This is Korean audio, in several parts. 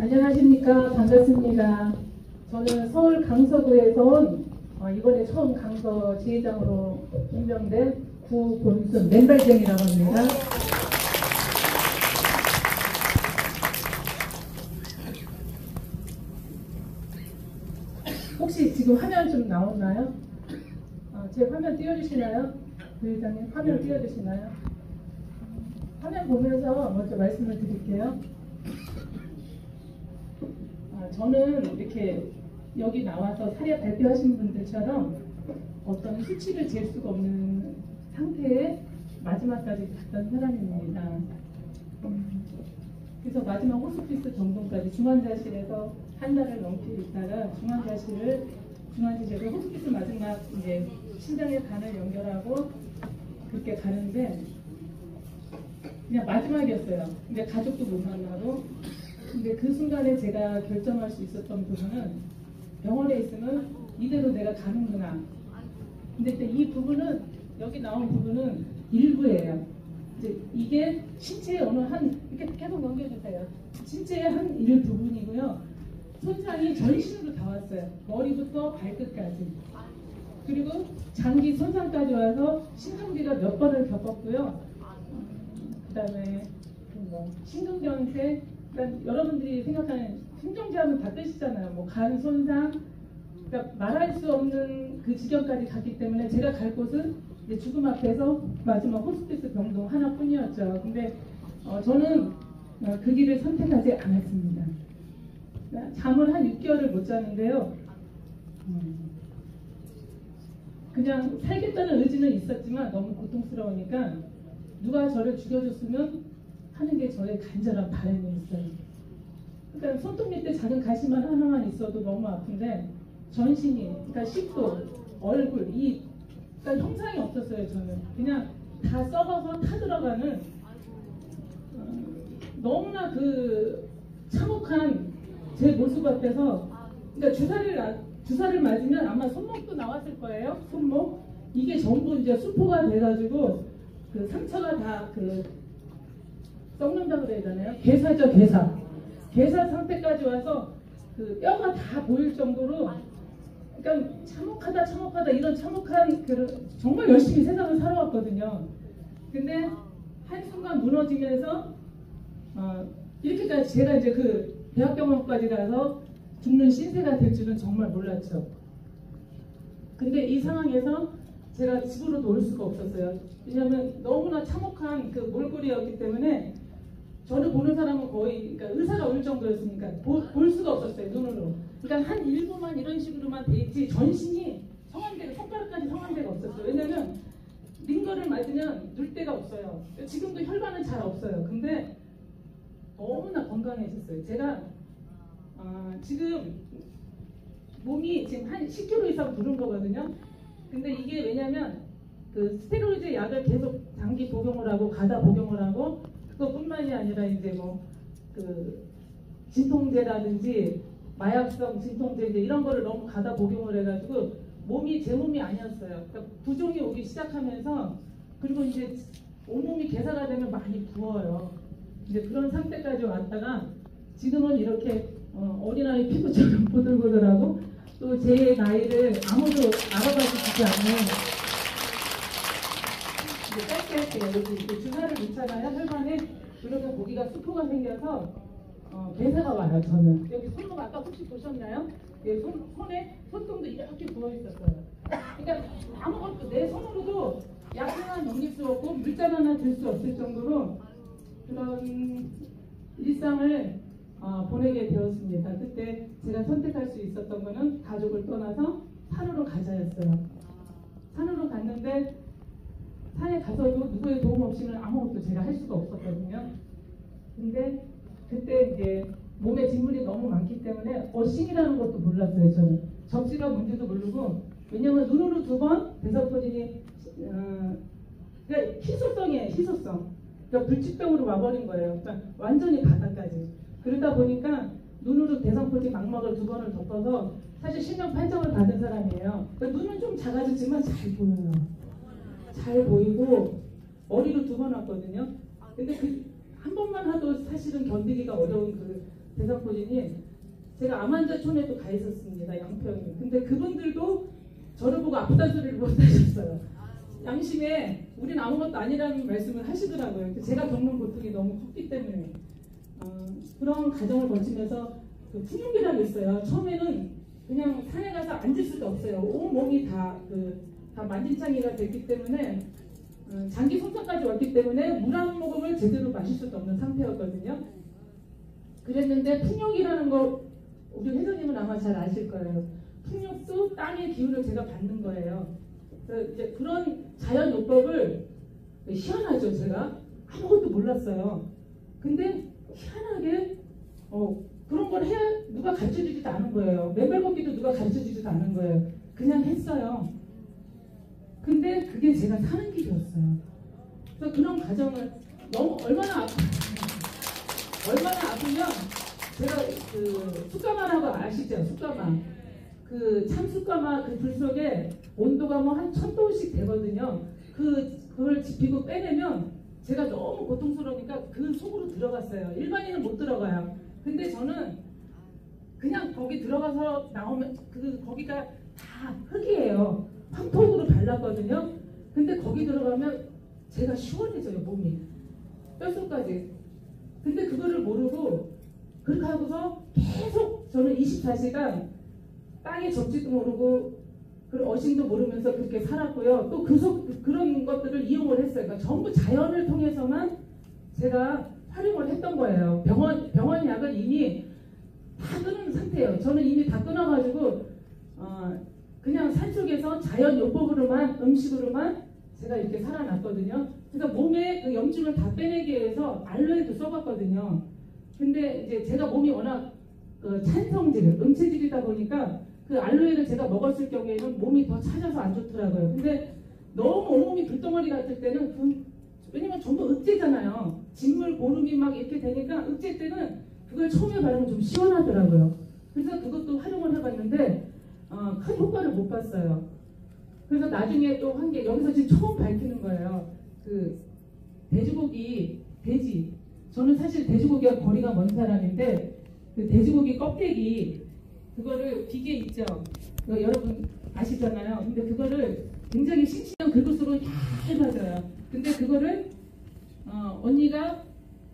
안녕하십니까. 반갑습니다. 저는 서울 강서구에서 온 이번에 처음 강서 지회장으로 임명된 구본순 맨발쟁이라고 합니다. 혹시 지금 화면 좀 나오나요? 제 화면 띄워주시나요? 부회장님 화면 띄워주시나요? 화면 보면서 먼저 말씀을 드릴게요. 저는 이렇게 여기 나와서 사례 발표하신 분들처럼 어떤 수치를 잴 수가 없는 상태에 마지막까지 갔던 사람입니다. 그래서 마지막 호스피스 정동까지 중환자실에서 한 달을 넘게 있다가 중환자실을 호스피스 마지막 이제 심장의 간을 연결하고 그렇게 가는데 그냥 마지막이었어요. 근데 가족도 못 만나고. 근데 그 순간에 제가 결정할 수 있었던 부분은 병원에 있으면 이대로 내가 가는구나. 근데 이 부분은 여기 나온 부분은 일부예요. 이제 이게 신체의 어느 한 이렇게 계속 넘겨주세요. 신체의 한 일부분이고요. 손상이 전신으로 다 왔어요. 머리부터 발끝까지. 그리고 장기 손상까지 와서 신경계가 몇 번을 겪었고요. 그다음에 심근경색. 그러니까 여러분들이 생각하는 심정지하면 다 뜻이잖아요. 뭐 간 손상, 그러니까 말할 수 없는 그 지경까지 갔기 때문에 제가 갈 곳은 이제 죽음 앞에서 마지막 호스피스 병동 하나뿐이었죠. 근데 저는 그 길을 선택하지 않았습니다. 잠을 한 6개월을 못 자는데요. 그냥 살겠다는 의지는 있었지만 너무 고통스러우니까 누가 저를 죽여줬으면 하는 게 저의 간절한 바람이었어요. 그러니까 손톱 밑에 작은 가시만 하나만 있어도 너무 아픈데 전신이, 그러니까 식도, 얼굴, 입, 그러니까 형상이 없었어요. 저는 그냥 다 썩어서 타들어가는 너무나 그 참혹한 제 모습 앞에서, 그러니까 주사를 맞으면 아마 손목도 나왔을 거예요. 손목 이게 전부 이제 수포가 돼가지고 그 상처가 다 썩는다고 그래야 되나요? 괴사죠, 괴사. 괴사 상태까지 와서 그 뼈가 다 보일 정도로, 그러니까 참혹하다 이런 참혹한 정말 열심히 세상을 살아왔거든요. 근데 한순간 무너지면서 이렇게까지 제가 이제 그 대학병원까지 가서 죽는 신세가 될 줄은 정말 몰랐죠. 근데 이 상황에서 제가 집으로도 올 수가 없었어요. 왜냐하면 너무나 참혹한 그 몰골이었기 때문에 저를 보는 사람은 거의, 그러니까 의사가 올 정도였으니까 볼 수가 없었어요, 눈으로. 그러니까 한 일부만 이런 식으로만 돼 있지 전신이 성한데가, 손가락까지 성한데가 없었어요. 왜냐면 링거를 맞으면 눌 데가 없어요. 지금도 혈관은 잘 없어요. 근데 너무나 건강해졌어요. 제가 지금 몸이 지금 한 10kg 이상 부른 거거든요. 근데 이게 왜냐면 그 스테로이드 약을 계속 장기 복용을 하고 가다 복용을 하고, 그것뿐만이 아니라 이제 그 진통제라든지 마약성 진통제 이런 거를 너무 가다 복용을 해가지고 제 몸이 아니었어요. 그러니까 부종이 오기 시작하면서, 그리고 이제 온몸이 괴사가 되면 많이 부어요. 이제 그런 상태까지 왔다가 지금은 이렇게 어린아이 피부처럼 보들보들하고, 또 제 나이를 아무도 알아봐주지 않는, 이제 짧게 할게요. 여기 주사를 놓잖아요. 혈관에. 그러면 거기가 수포가 생겨서 괴사가 와요. 저는 여기 손목 아까 혹시 보셨나요? 여기 손에 손등도 이렇게 부어 있었어요. 그러니까 아무것도 내 손으로도 약 하나 넘길 수 없고 물잔 하나 들 수 없을 정도로 그런 일상을 보내게 되었습니다. 그때 제가 선택할 수 있었던 거는 가족을 떠나서 산으로 가자였어요. 산으로 갔는데 산에 가서도 누구의 도움 없이는 아무것도 제가 할 수가 없었거든요. 근데 그때 이제 몸에 진물이 너무 많기 때문에 어싱이라는 것도 몰랐어요. 저는 접시가 뭔지도 모르고, 왜냐면 눈으로 2번 대사포진이 그러니까 희소성이에요. 희소성. 그러니까 불치병으로 와버린 거예요. 그러니까 완전히 바닥까지. 그러다 보니까 눈으로 대상포진 망막을 2번을 덮어서 사실 실명 판정을 받은 사람이에요. 그러니까 눈은 좀 작아졌지만 잘 보여요. 잘 보이고 머리로 2번 왔거든요. 근데 한 번만 하도 사실은 견디기가 어려운 그 대상포진이 제가 암환자촌에도 가 있었습니다. 양평에. 근데 그분들도 저를 보고 아프다는 소리를 못 하셨어요. 양심에 우린 아무것도 아니라는 말씀을 하시더라고요. 제가 겪는 고통이 너무 컸기 때문에. 그런 과정을 거치면서 그 풍요기라고 있어요. 처음에는 그냥 산에 가서 앉을 수도 없어요. 온 몸이 다 만진창이가 됐기 때문에 장기 손상까지 왔기 때문에 물 한 모금을 제대로 마실 수도 없는 상태였거든요. 그랬는데 풍력이라는 거 우리 회장님은 아마 잘 아실 거예요. 풍력도 땅의 기운을 제가 받는 거예요. 그래서 이제 그런 자연 요법을 희한하죠. 제가 아무것도 몰랐어요. 근데 희한하게 그런 걸 해야 누가 가르쳐주지도 않은 거예요. 맨발 걷기도 누가 가르쳐주지도 않은 거예요. 그냥 했어요. 근데 그게 제가 사는 길이었어요. 그래서 그런 과정을 얼마나 아프면 제가 그 숯가마라고 아시죠? 숯가마. 그 참숯가마 그 불 속에 온도가 뭐 한 1000도씩 되거든요. 그걸 지피고 빼내면 제가 너무 고통스러우니까 그 속으로 들어갔어요. 일반인은 못 들어가요. 근데 저는 그냥 거기 들어가서 나오면 거기가 다 흙이에요. 황토으로 발랐거든요. 근데 거기 들어가면 제가 시원해져요. 몸이 뼛속까지. 근데 그거를 모르고 그렇게 하고서 계속 저는 24시간 땅에 접지도 모르고 그리고 어신도 모르면서 그렇게 살았고요. 또 그런 것들을 이용을 했어요. 그러니까 전부 자연을 통해서만 제가 활용을 했던 거예요. 병원 약은 이미 다 끊은 상태예요. 저는 이미 다 끊어가지고 그냥 산속에서 자연 요법으로만 음식으로만 제가 이렇게 살아났거든요. 그래서 몸에 그 염증을 다 빼내기 위해서 알로에도 써봤거든요. 근데 이제 제가 몸이 워낙 찬성질, 음체질이다 보니까 그 알로에를 제가 먹었을 경우에는 몸이 더 찾아서 안 좋더라고요. 근데 너무 온몸이 불덩어리 같을 때는 왜냐면 전부 흑제잖아요. 진물, 고름이 막 이렇게 되니까 흑제 때는 그걸 처음에 바르면 좀 시원하더라고요. 그래서 그것도 활용을 해봤는데 큰 효과를 못 봤어요. 그래서 나중에 또 한 게 여기서 지금 처음 밝히는 거예요. 그 돼지. 저는 사실 돼지고기와 거리가 먼 사람인데 그 돼지고기 껍데기 그거를 비계 있죠. 여러분 아시잖아요. 근데 그거를 굉장히 싱싱한 긁을수록 얇아져요. 근데 그거를 언니가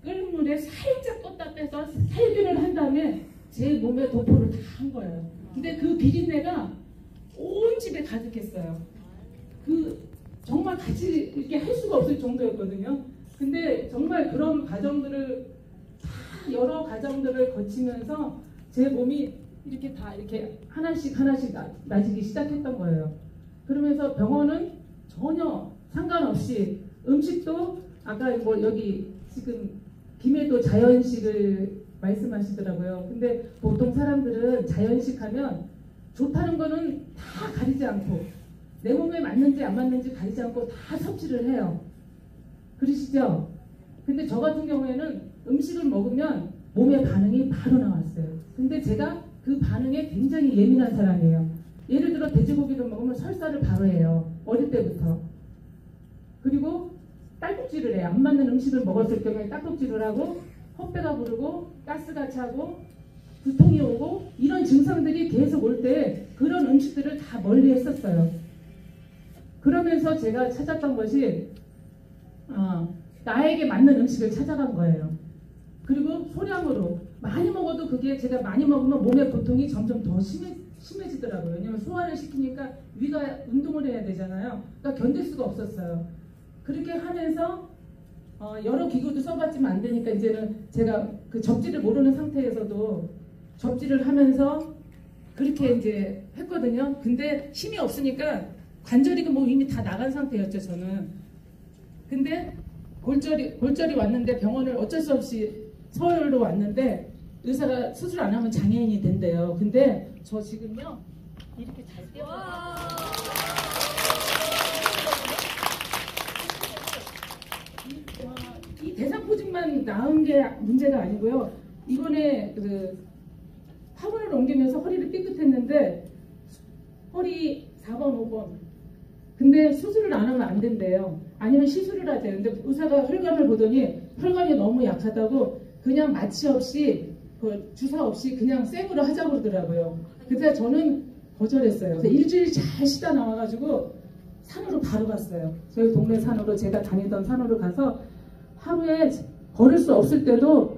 끓는 물에 살짝 껐다 빼서 살균을 한 다음에 제 몸에 도포를 다 한 거예요. 근데 그 비린내가 온 집에 가득했어요. 정말 같이 이렇게 할 수가 없을 정도였거든요. 근데 정말 그런 과정들을 여러 과정들을 거치면서 제 몸이 이렇게 다 이렇게 하나씩 나아지기 시작했던 거예요. 그러면서 병원은 전혀 상관없이 음식도 아까 뭐 여기 지금 김해도 자연식을 말씀하시더라고요. 근데 보통 사람들은 자연식 하면 좋다는 거는 다 가리지 않고 내 몸에 맞는지 안 맞는지 가리지 않고 다 섭취를 해요. 그러시죠? 근데 저 같은 경우에는 음식을 먹으면 몸의 반응이 바로 나왔어요. 근데 제가 그 반응에 굉장히 예민한 사람이에요. 예를 들어 돼지고기를 먹으면 설사를 바로 해요. 어릴 때부터. 그리고 딸꾹질을 해요. 안 맞는 음식을 먹었을 경우에 딸꾹질을 하고 헛배가 부르고 가스가 차고 두통이 오고 이런 증상들이 계속 올 때 그런 음식들을 다 멀리 했었어요. 그러면서 제가 찾았던 것이 나에게 맞는 음식을 찾아간 거예요. 그리고 소량으로 많이 먹어도 그게 제가 많이 먹으면 몸의 고통이 점점 더 심해지더라고요. 왜냐면 소화를 시키니까 위가 운동을 해야 되잖아요. 그러니까 견딜 수가 없었어요. 그렇게 하면서 여러 기구도 써봤지만 안 되니까 이제는 제가 그 접지를 모르는 상태에서도 접지를 하면서 그렇게 이제 했거든요. 근데 힘이 없으니까 관절이 뭐 이미 다 나간 상태였죠, 저는. 근데 골절이 왔는데 병원을 어쩔 수 없이 서울로 왔는데 의사가 수술 안 하면 장애인이 된대요. 근데 저 지금요 이렇게 잘 뛰어요. 이 대상포진만 나은 게 문제가 아니고요. 이번에 그 화분을 옮기면서 허리를 삐끗했는데 허리 4번, 5번. 근데 수술을 안 하면 안 된대요. 아니면 시술을 하재요. 근데 의사가 혈관을 보더니 혈관이 너무 약하다고 그냥 마취 없이 그 주사 없이 그냥 생으로 하자고 그러더라고요. 그래서 저는 거절했어요. 그래서 일주일 잘 쉬다 나와가지고 산으로 바로 갔어요. 저희 동네 산으로, 제가 다니던 산으로 가서 하루에 걸을 수 없을 때도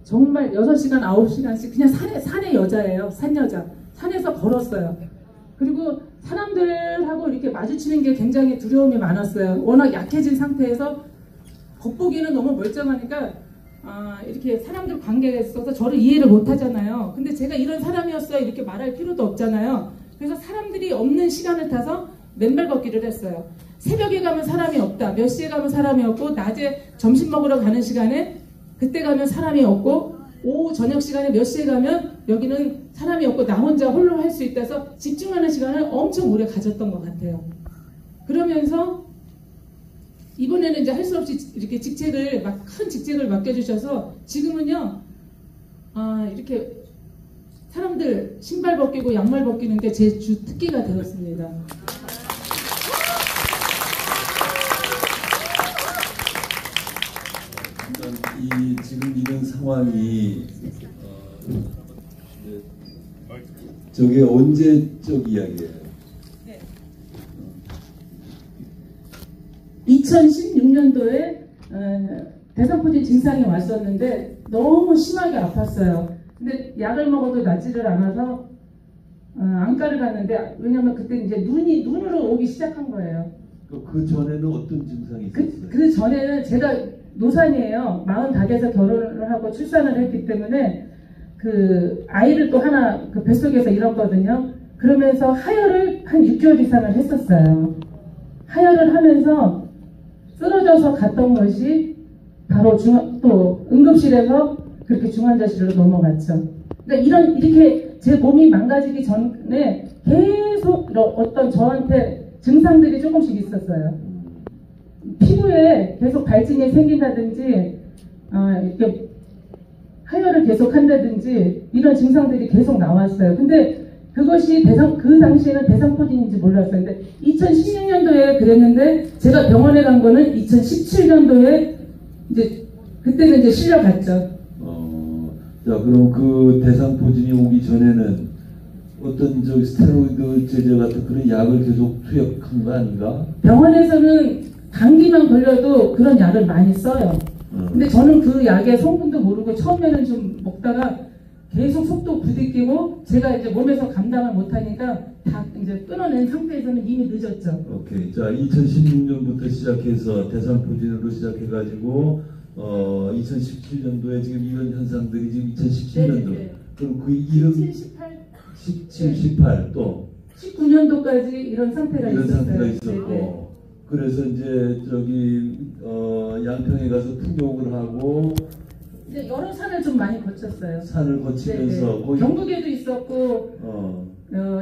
정말 6시간, 9시간씩 그냥 산의 여자예요. 산 여자. 산에서 걸었어요. 그리고 사람들하고 이렇게 마주치는 게 굉장히 두려움이 많았어요. 워낙 약해진 상태에서 겉보기는 너무 멀쩡하니까 이렇게 사람들 관계가 있어서 저를 이해를 못 하잖아요. 근데 제가 이런 사람이었어요. 이렇게 말할 필요도 없잖아요. 그래서 사람들이 없는 시간을 타서 맨발 걷기를 했어요. 새벽에 가면 사람이 없다. 몇 시에 가면 사람이 없고, 낮에 점심 먹으러 가는 시간에 그때 가면 사람이 없고, 오후 저녁 시간에 몇 시에 가면 여기는 사람이 없고 나 혼자 홀로 할 수 있다 해서 집중하는 시간을 엄청 오래 가졌던 것 같아요. 그러면서 이번에는 이제 할 수 없이 이렇게 직책을 큰 직책을 맡겨주셔서 지금은요 이렇게 사람들 신발 벗기고 양말 벗기는 게 제 주 특기가 되었습니다. 지금 이런 상황이 저게 언제적 이야기예요? 네. 2016년도에 대상포진 증상이 왔었는데 너무 심하게 아팠어요. 근데 약을 먹어도 낫지를 않아서 안과를 갔는데, 왜냐면 그때 이제 눈으로 오기 시작한 거예요. 그 전에는 어떤 증상이 있었어요? 그 전에는 제가 노산이에요. 45에서 결혼을 하고 출산을 했기 때문에 그 아이를 또 하나 그 뱃속에서 잃었거든요. 그러면서 하혈을 한 6개월 이상을 했었어요. 하혈을 하면서 쓰러져서 갔던 것이 바로 또 응급실에서 그렇게 중환자실로 넘어갔죠. 그러니까 이렇게 제 몸이 망가지기 전에 계속 어떤 저한테 증상들이 조금씩 있었어요. 피부에 계속 발진이 생긴다든지, 이렇게 하혈을 계속 한다든지, 이런 증상들이 계속 나왔어요. 근데 그것이 그 당시에는 대상포진인지 몰랐어요. 근데 2016년도에 그랬는데, 제가 병원에 간 거는 2017년도에 이제, 그때는 이제 실려갔죠. 자, 그럼 그 대상포진이 오기 전에는 어떤 스테로이드 제제 같은 그런 약을 계속 투약한 거 아닌가? 병원에서는 감기만 걸려도 그런 약을 많이 써요. 근데 저는 그 약의 성분도 모르고 처음에는 좀 먹다가 계속 속도 부딪히고 제가 이제 몸에서 감당을 못하니까 다 이제 끊어낸 상태에서는 이미 늦었죠. 오케이. 자, 2016년부터 시작해서 대상포진으로 시작해가지고 2017년도에 지금 이런 현상들이 지금 2017년도. 네네. 그럼 그 이름 17, 18 또 19년도까지 이런 상태가 이런 있었어요. 상태가 있었고. 네네. 그래서 이제 양평에 가서 통역을 하고 이제 여러 산을 좀 많이 거쳤어요. 산을 거치면서 네네. 거기 경북에도 있었고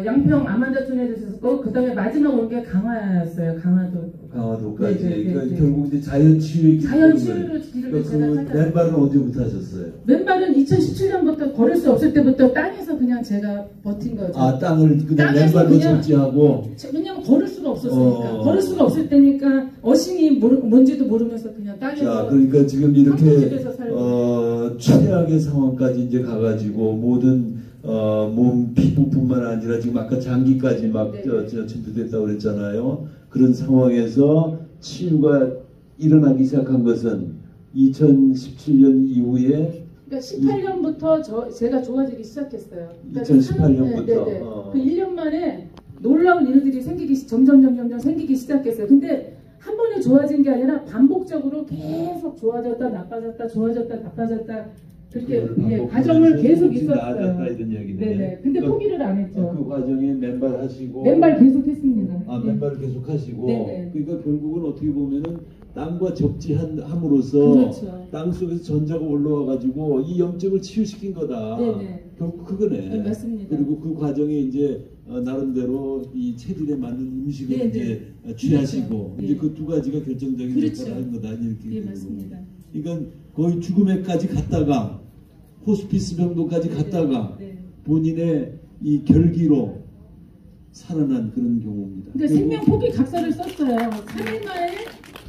양평 아만다촌에도 있었고, 그 다음에 마지막 온 게 강화였어요. 강화도까지. 네네. 그러니까 결국 이제 자연치유의 자연치유로 길을 그러니까 제가 그 찾았어요. 맨발은 언제부터 하셨어요? 맨발은 2017년부터 걸을 수 없을 때부터 땅에서 그냥 제가 버틴 거죠. 아, 땅을 그냥 땅에서 맨발로 그냥 절제하고. 왜냐면 걸을 수가 없었으니까. 걸을 수가 없을 때니까 어신이 뭔지도 모르면서 그냥 땅에서. 자, 그러니까 지금 이렇게 집에서 살고. 최악의 상황까지 이제 가가지고 모든 몸 피부뿐만 아니라 지금 아까 장기까지 막 네. 침투됐다고 그랬잖아요. 그런 상황에서 치유가 일어나기 시작한 것은 2017년 이후에. 그러니까 18년부터 제가 좋아지기 시작했어요. 그러니까 2018년부터. 네네. 그 1년 만에 놀라운 일들이 점점 생기기 시작했어요. 근데 한 번에 좋아진 게 아니라 반복적으로 계속 좋아졌다 나빠졌다 좋아졌다 나빠졌다 그렇게 과정을 계속 있었어요. 네네. 근데 포기를 안 했죠. 그 과정에 맨발 하시고. 맨발 계속 했습니다. 아, 맨발을 계속 하시고. 네네. 그러니까 결국은 어떻게 보면은 땅과 접지함으로써 그렇죠. 땅 속에서 전자가 올라와 가지고 이 염증을 치유시킨 거다. 네네. 결국 그거네. 네, 맞습니다. 그리고 그 과정에 이제 나름대로 이 체질에 맞는 음식을 네네. 이제 취하시고 그렇죠. 이제 그 두 가지가 결정적인 그렇죠. 역할을 하는 거다 이렇게. 예, 맞습니다. 그러니까 거의 죽음에까지 갔다가 호스피스 병동까지 갔다가 네. 본인의 이 결기로 살아난 그런 경우입니다. 그러니까 생명 포기 각서를 썼어요. 3일 만에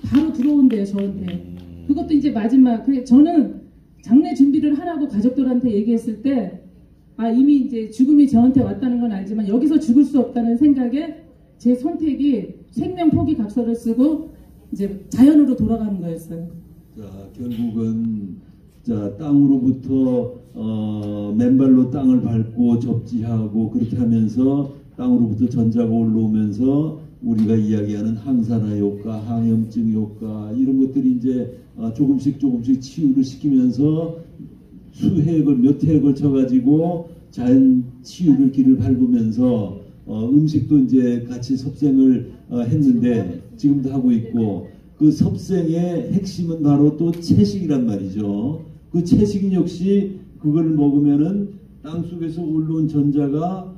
바로 들어온대요, 저한테. 그것도 이제 마지막. 저는 장례 준비를 하라고 가족들한테 얘기했을 때 이미 이제 죽음이 저한테 왔다는 건 알지만 여기서 죽을 수 없다는 생각에 제 선택이 생명 포기 각서를 쓰고 이제 자연으로 돌아가는 거였어요. 자, 결국은 자, 땅으로부터 맨발로 땅을 밟고 접지하고 그렇게 하면서 땅으로부터 전자가 올라오면서 우리가 이야기하는 항산화 효과, 항염증 효과 이런 것들이 이제 조금씩 치유를 시키면서 수해액을 몇 해에 걸쳐 가지고 자연 치유를 길을 밟으면서 음식도 이제 같이 섭생을 했는데 지금도 하고 있고 그 섭생의 핵심은 바로 또 채식이란 말이죠. 그 채식 역시 그걸 먹으면은 땅 속에서 올라온 전자가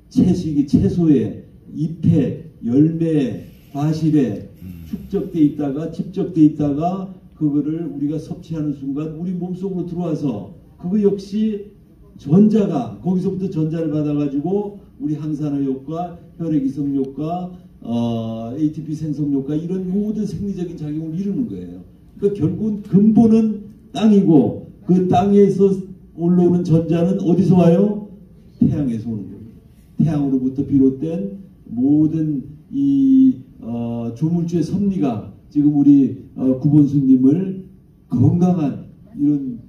채소에 잎에 열매에 과실에 축적돼 있다가 집적돼 있다가 그거를 우리가 섭취하는 순간 우리 몸속으로 들어와서 그거 역시 전자가 거기서부터 전자를 받아가지고 우리 항산화 효과, 혈액 이송 효과, ATP 생성 효과 이런 모든 생리적인 작용을 이루는 거예요. 그러니까 결국은 근본은 땅이고 그 땅에서 올라오는 전자는 어디서 와요? 태양에서 오는 겁니다. 태양으로부터 비롯된 모든 이 조물주의 섭리가 지금 우리 구본수님을 건강한 이런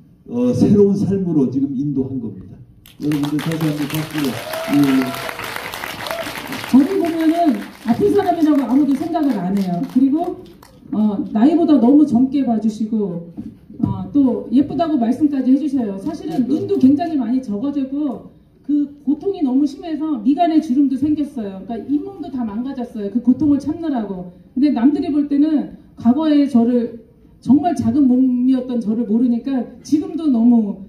새로운 삶으로 지금 인도한 겁니다. 여러분들 다시 한번 박수로. 저를 보면은 아픈 사람이라고 아무도 생각을 안 해요. 그리고 나이보다 너무 젊게 봐주시고 또 예쁘다고 말씀까지 해주셔요. 사실은 눈도 굉장히 많이 적어지고 그 고통이 너무 심해서 미간에 주름도 생겼어요. 그러니까 잇몸도 다 망가졌어요. 그 고통을 참느라고. 근데 남들이 볼 때는 과거에 저를 정말 작은 몸이었던 저를 모르니까 지금도 너무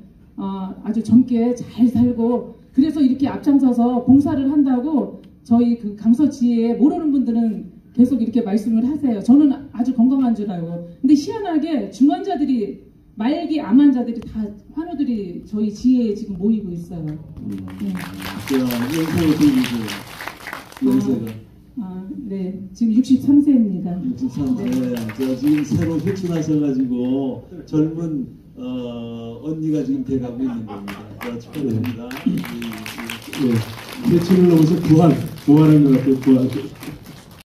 아주 젊게 잘 살고 그래서 이렇게 앞장서서 봉사를 한다고 저희 그 강서지에 모르는 분들은 계속 이렇게 말씀을 하세요. 저는 아주 건강한 줄 알고. 근데 희한하게 중환자들이 말기 암 환자들이 다 환우들이 저희 지혜에 지금 모이고 있어요. 연세가 네, 지금 63세입니다. 63세. 네. 자, 지금 새로 회춘하셔가지고 젊은 언니가 지금 돼가고 있는 겁니다. 자, 축하드립니다. 회춘을 넘어서 부활한 것 같아요. 부활.